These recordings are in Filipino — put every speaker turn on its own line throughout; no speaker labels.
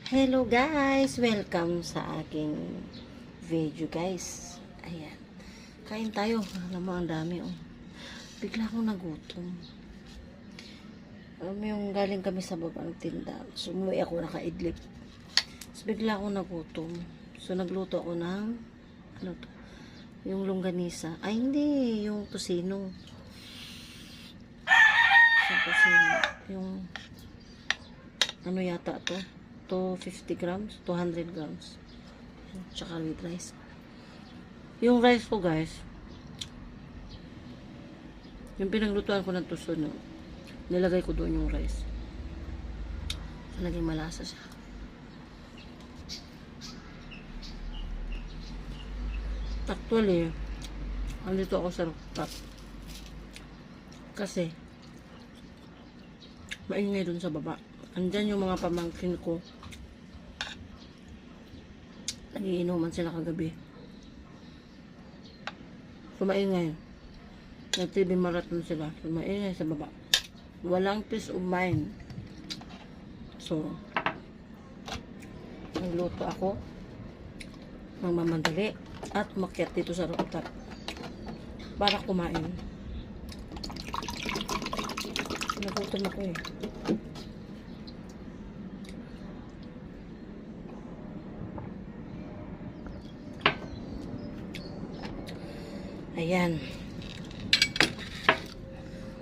Hello guys! Welcome sa aking video guys. Ayan. Kain tayo. Alam mo, ang dami oh. Bigla akong nagutom. Alam mo yung galing kami sa babang tinda. So, umuwi ako nakaidlip. So, bigla akong nagutom. So, nagluto ako ng ano to? Yung longganisa. Ay, hindi. Yung tosino. Yung tosino. Yung ano yata to? 250 grams, 200 grams. Tsaka with rice. Yung rice ko guys, yung pinaglutuan ko ng tusuno, nilagay ko doon yung rice. So, naging malasa siya. Actually, andito ako sa rooftop. Kasi, maingay doon sa baba. Andyan yung mga pamangkin ko. Nagiinuman sila kagabi. Sumaingay. Nag-TV marathon sila. Sumaingay sa baba. Walang peace of mind. So, nagluto ako ng mamandali at umakyat dito sa rooftop para kumain. Nagutom ako eh. Ayan.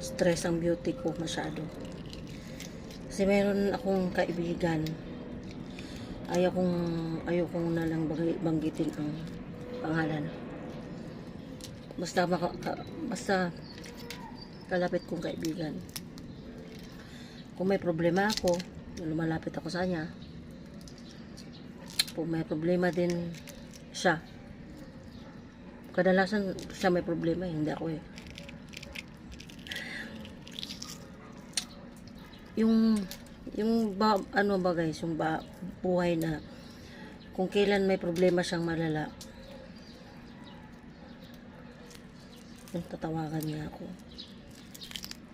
Stress ang beauty ko masyado. Kasi meron akong kaibigan. Ayaw kong na lang banggitin ang pangalan. Basta kalapit kong kaibigan. Kung may problema ako, lumalapit ako sa kanya. Kung may problema din siya, kadalasan siya may problema, hindi ako eh. Ano ba guys, yung buhay na kung kailan may problema siyang malala, yung tatawagan niya ako.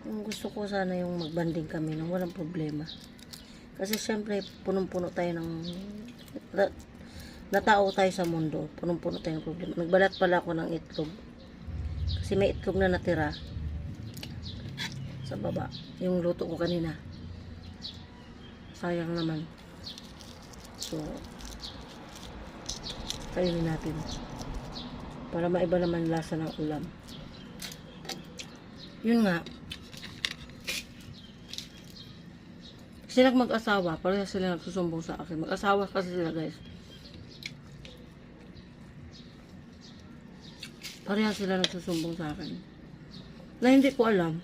Yung gusto ko sana yung magbanding kami nang walang problema. Kasi syempre, punong-puno tayo ng natao tayo sa mundo, punong-puno tayo ng problema. Nagbalat pala ako ng itlog kasi may itlog na natira sa baba, yung luto ko kanina. Sayang naman. So, kainin natin para maiba naman lasa ng ulam. Yun nga, silang mag-asawa, parehas sila nagsusumbong sa akin. Mag-asawa kasi sila guys. Parehas sila nagsusumbong sa akin. Na hindi ko alam.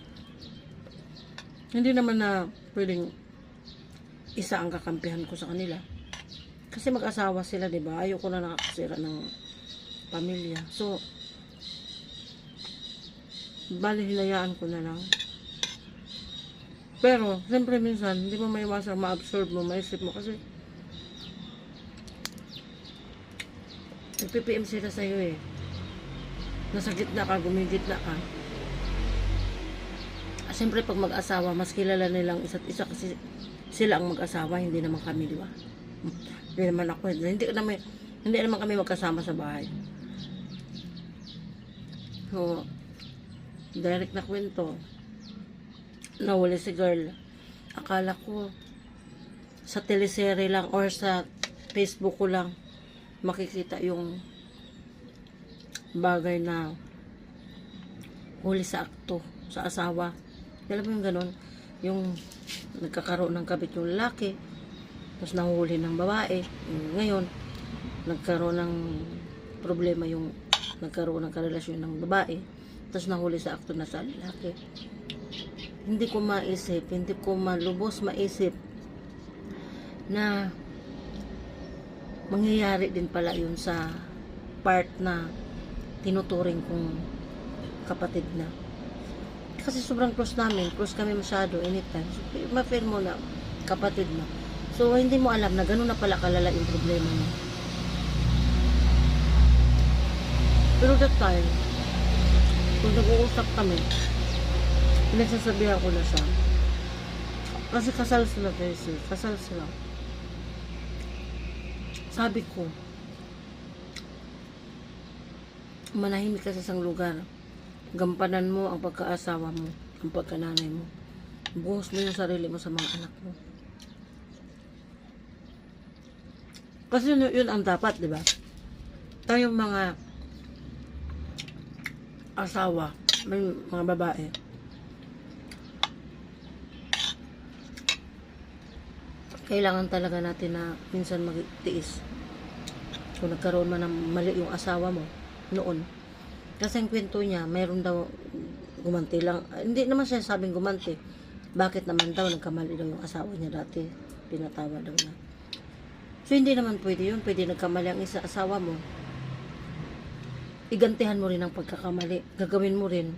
Hindi naman na pwedeng isa ang kakampihan ko sa kanila. Kasi mag-asawa sila, diba? Ayoko na nakakasira ng pamilya. So, bali hinayaan ko na lang. Pero, siyempre minsan, hindi mo maiwasang ma-absorb mo, maisip mo kasi nag-PPM sila sa'yo eh. Nasa gitna ka, gumigitna ka. Siyempre pag mag-asawa, mas kilala nilang isa't isa kasi sila ang mag-asawa, hindi naman kami, di ba? Hindi naman ako, hindi naman kami magkasama sa bahay. So, direct na kwento. Nahuli si girl. Akala ko sa teleserye lang or sa Facebook ko lang makikita yung bagay na huli sa akto, sa asawa. Alam mo yung ganun, yung nagkakaroon ng kabit yung lalaki, tapos nahuli ng babae. Ngayon, nagkaroon ng problema yung nagkaroon ng karelasyon ng babae, tapos nahuli sa akto na sa lalaki. Hindi ko malubos maisip na mangyayari din pala yun sa part na tinuturing kong kapatid na. Kasi sobrang close namin. Close kami masyado anytime. So, ma-feel mo na kapatid na. So, hindi mo alam na gano'n na pala kalala yung problema mo. Pero that time, kung nag-uusap kami, pinagsasabihan ko na siya. Kasi kasal sila guys. Kasal sila. Sabi ko, manahimik ka sa isang lugar. Gampanan mo ang pagkaasawa mo, ang pagkananay mo. Buhos mo yung sarili mo sa mga anak mo. Kasi yun ang dapat, di ba? Tayong mga asawa, may mga babae, kailangan talaga natin na minsan magtiis. Kung nagkaroon man ng mali yung asawa mo noon. Kasi ang kwento niya, mayroon daw gumanti lang. Hindi naman siya sabing gumanti. Bakit naman daw nagkamali daw yung asawa niya dati? Pinatawa daw niya. So hindi naman pwede yun. Pwede nagkamali ang isa asawa mo. Igantihan mo rin ang pagkakamali. Gagawin mo rin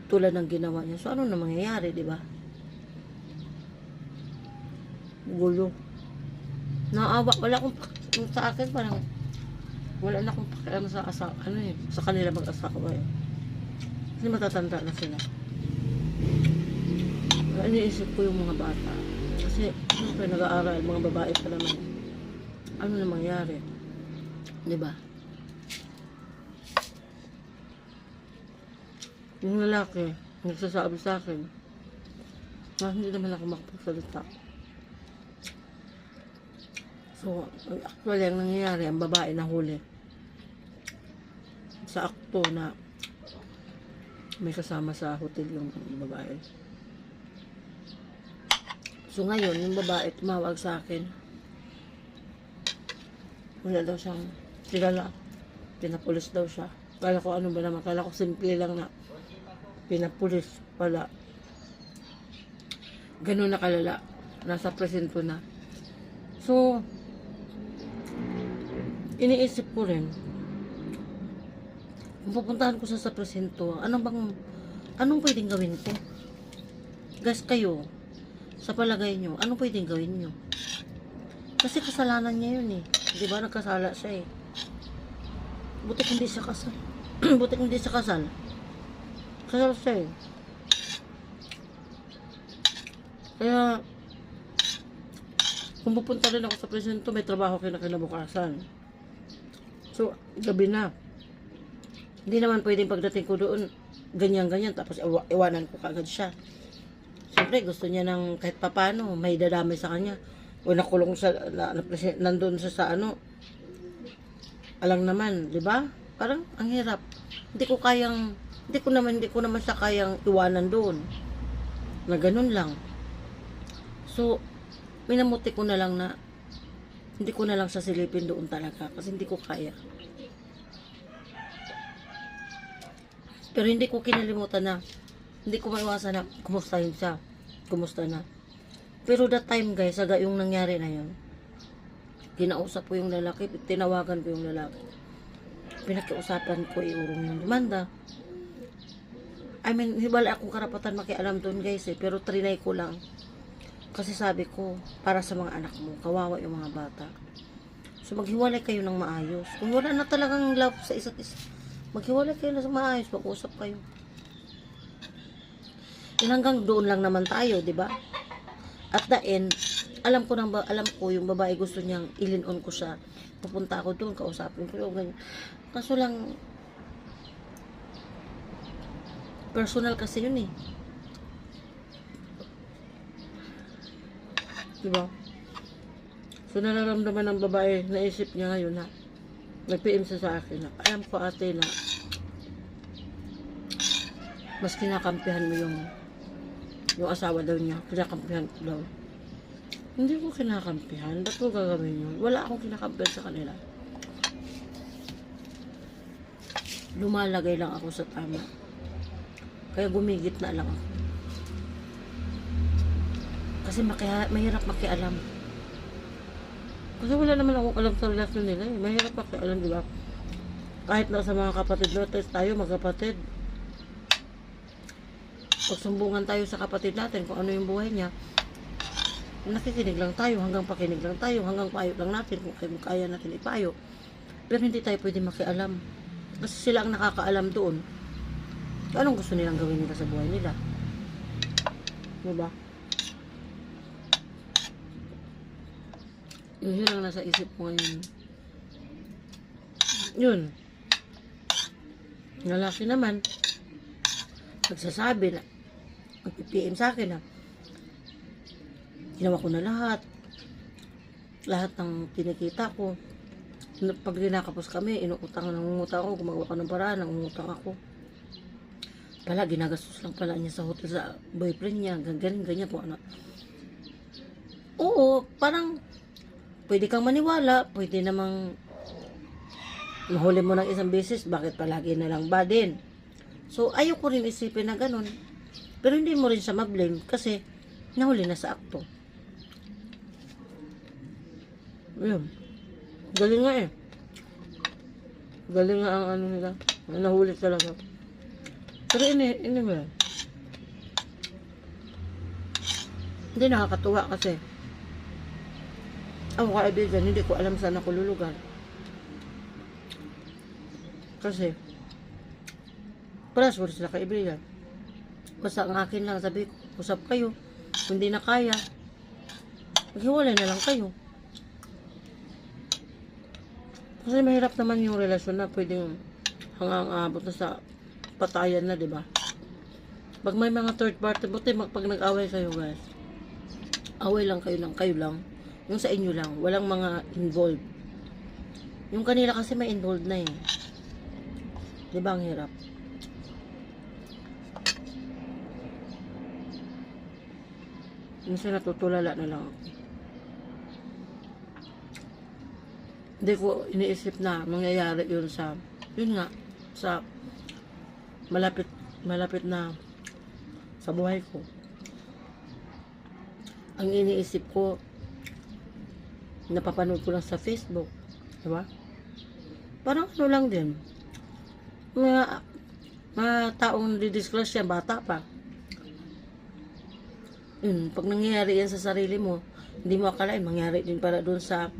tulad ng ginawa niya. So ano na mangyayari, di ba? Gulo. Naawa. Wala akong sa akin parang wala na akong pakialam sa asawa. Ano eh, sa kanila mag-asawa eh. Kasi matatanda na sila. Kaya iniisip ko yung mga bata. Kasi siyempre nag-aaral, mga babae pa naman. Ano na mangyari? Di ba? Yung lalaki, nagsasabi sa akin, hindi naman ako makapagsalita. So, actually, ang nangyayari, ang babae nahuli sa akto na may kasama sa hotel yung babae. So, ngayon, yung babae tumawag sa akin. Wala daw siyang kilala. Pinapulis daw siya. Kala ko ano ba naman, kala ko simple lang na pinapulis pala. Ganun na kalala. Nasa presento na. So, iniisip ko rin, kung pupuntahan ko sa presento, anong pwedeng gawin ko? Guys, kayo, sa palagay nyo, anong pwedeng gawin nyo? Kasi kasalanan niya yun eh. Di ba, nagkasala siya eh. Butik hindi siya kasal. Butik hindi siya kasal. Kasal siya eh. Kaya, kung pupunta rin ako sa presento, may trabaho kinabukasan. So, gabi na. Hindi naman pwedeng pagdating ko doon, ganyan-ganyan, tapos iwanan ko kagad siya. Siyempre, gusto niya ng kahit papano, may dadamay sa kanya. O nakulong siya, nandun siya sa ano. Alang naman, di ba? Parang, ang hirap. Hindi ko naman siya kayang iwanan doon. Na ganun lang. So, minamuti ko na lang na hindi ko na lang siya silipin doon talaga kasi hindi ko kaya. Pero hindi ko kinalimutan na hindi ko maiwasan na kumustahin siya. Kumusta na. Pero that time guys, saga yung nangyari na yun, kinausap ko yung lalaki, tinawagan ko yung lalaki. Pinakiusapan ko iurong yung demanda. I mean, wala akong karapatan makialam doon guys eh, pero trinay ko lang. Kasi sabi ko, para sa mga anak mo, kawawa yung mga bata. So, maghiwalay kayo ng maayos. Kung wala na talagang love sa isa't isa, maghiwalay kayo na maayos, mag-usap kayo. Hanggang doon lang naman tayo, di ba? At the end, alam ko yung babae gusto niyang ilin-on ko siya. Pupunta ako doon, kausapin ko yung ganyan. Kaso lang, personal kasi yun eh. Diba? So, nararamdaman ng babae, naisip niya ngayon na nag-PM siya sa akin na, alam ko ate na mas kinakampihan mo yung asawa daw niya. Kinakampihan ko daw. Hindi ko kinakampihan. Ba't ko gagawin yun? Wala akong kinakampihan sa kanila. Lumalagay lang ako sa tama. Kaya gumigit na lang ako. Kasi mahirap makialam. Kasi wala naman akong alam sa relasyon nila eh. Mahirap makialam, di ba? Kahit na sa mga kapatid natin, tayo magkapatid. Pagsumbungan tayo sa kapatid natin kung ano yung buhay niya, nakikinig lang tayo, hanggang pakinig lang tayo, hanggang payo lang natin kung kaya natin ipayo. Pero hindi tayo pwede makialam. Kasi sila ang nakakaalam doon. So, anong gusto nilang gawin nila sa buhay nila? Diba? Yun lang nasa isip ko ngayon. Yun. Lalaki naman, nagsasabi na, nag-PM sa akin na, ginawa ko na lahat. Lahat ng kinikita ko. Pag rinakapos kami, nangungutang ako, gumagawa ka ng paraan, nangungutang ako. Pala, ginagastos lang pala niya sa hotel sa boyfriend niya, ganyan po, ano. Oo, parang, pwede kang maniwala, pwede namang, mahuli mo ng isang beses, bakit palagi na lang ba din? So, ayoko rin isipin na ganun. Pero hindi mo rin siya ma-blame, kasi, nahuli na sa akto. Ayun. Galing nga eh. Galing nga ang ano nila. Nahuli talaga. Pero ini mo yan. Hindi nakakatuwa kasi ako kaibigan, hindi ko alam saan ako lulugar. Kasi paras ko sila kaibigan. Basta ang akin lang, sabi ko, usap kayo. Kung hindi na kaya, maghiwalay na lang kayo. Kasi mahirap naman yung relasyon na pwedeng hanggang abot na sa patayan na, di ba? Pag may mga third party, buti pag nag-away kayo, guys. Away lang kayo lang. Yung sa inyo lang, walang mga involved. Yung kanila kasi may involved na eh. Di ba ang hirap? Minsan natutulala na lang ako. Hindi ko iniisip na mangyayari yun sa, yun nga, sa malapit na sa buhay ko. Ang iniisip ko, napapanood ko lang sa Facebook, diba? Parang ano lang din, mga taong didisclose siya, bata pa. Yun, pag nangyayari yan sa sarili mo, hindi mo akalain, mangyari din para doon sa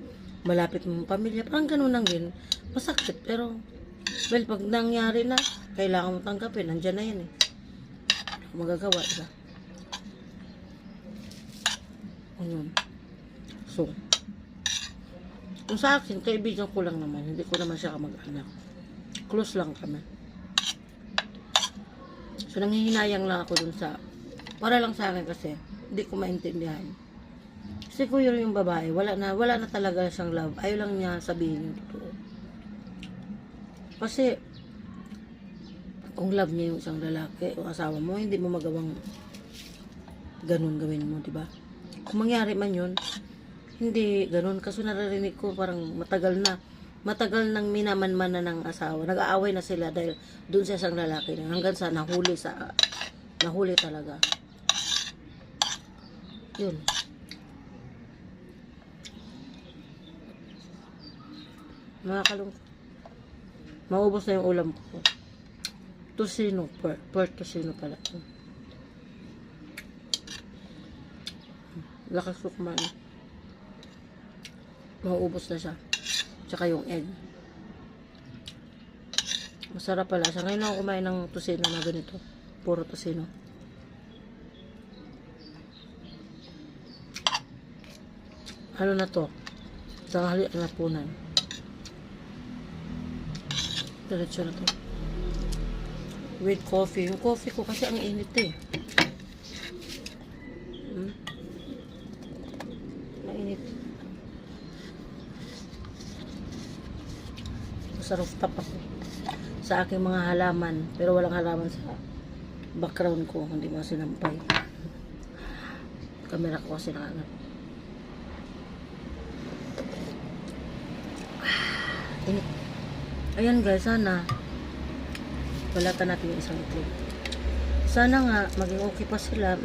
malapit mong pamilya. Parang ganun lang din. Masakit, pero well, pag nangyari na, kailangan mo tanggapin. Nandyan na yan eh. Magagawa, diba? Ayun. So, kung sa akin, kaibigan ko lang naman. Hindi ko naman siya kamag-anak. Close lang kami. So, nanghihinayang lang ako dun sa, para lang sa akin kasi, hindi ko maintindihan. Kasi kuya yung babae, wala na talaga siyang love. Ayaw lang niya sabihin yung totoo. Kasi, kung love niya yung isang lalaki o asawa mo, hindi mo magawang ganun gawin mo, diba? Kung mangyari man yun, hindi ganun. Kaso naririnig ko parang matagal nang minamanman na ng asawa. Nag-aaway na sila dahil dun sa isang lalaki na hanggang sa nahuli talaga. Yun. Nakakalungkot. Maubos na yung ulam ko. Tosino, per tosino pala. Lakas ko kumain. Maubos na siya. Tsaka yung egg. Masarap pala siya. Ngayon ako kumain ng tosino na ganito. Puro tosino. Ano na to? Tanghali na punan. Diretso na to. With coffee. Yung coffee ko kasi ang init eh. Mainit. Sa rooftop ako. Sa aking mga halaman. Pero walang halaman sa background ko. Hindi mga sinampay. Camera ko kasi nakaanap. Init. Ayan guys, sana balatan natin yung isang itlog. Sana nga maging okay pa sila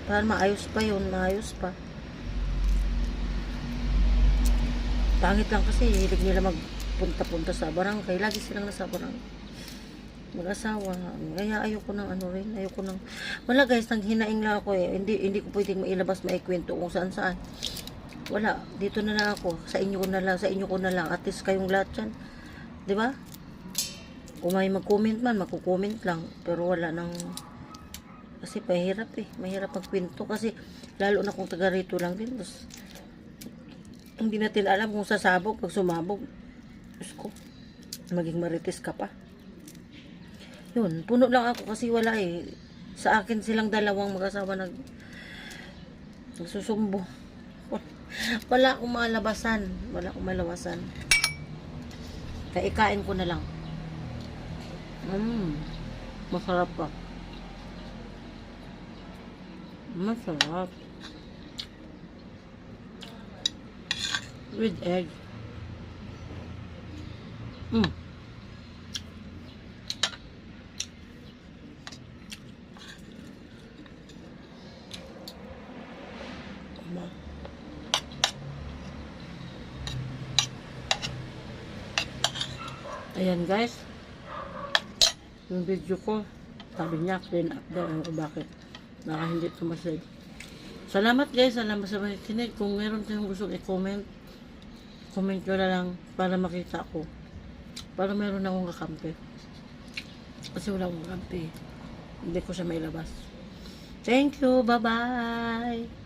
para maayos pa yun, maayos pa. Pangit lang kasi hilig nila magpunta-punta sa barangay. Lagi silang nasa barangay, mag-asawa. Kaya ayoko ng ano rin, ayoko ng wala guys, nang hinaing lang ako eh. Hindi ko pwedeng mailabas, maikwento kung saan. Wala, dito na lang ako. Sa inyo ko na lang. At least kayong lahat yan. Diba? Kung may mag-comment man, magko-comment lang. Pero wala nang... Kasi mahirap eh. Mahirap magkwento. Kasi lalo na kung taga rito lang din. Tapos, Hindi natin alam kung sasabog pag sumabog. Diyos ko, maging marites ka pa. Yun, puno lang ako kasi wala eh. Sa akin silang dalawang mag-asawa nagsusumbo. Wala akong malabasan. Wala akong malabasan. Kaya ikain ko na lang. Masarap pa. Masarap. With egg. Ayan guys, yung video ko, sabi niya clean up daw, o bakit baka hindi tumasay. Salamat guys, salamat sa makikinig. Kung meron kayong gusto i-comment, comment nyo na lang para makita ko, para meron akong kakampi, kasi wala akong kakampi, hindi ko siya may labas. Thank you, bye bye.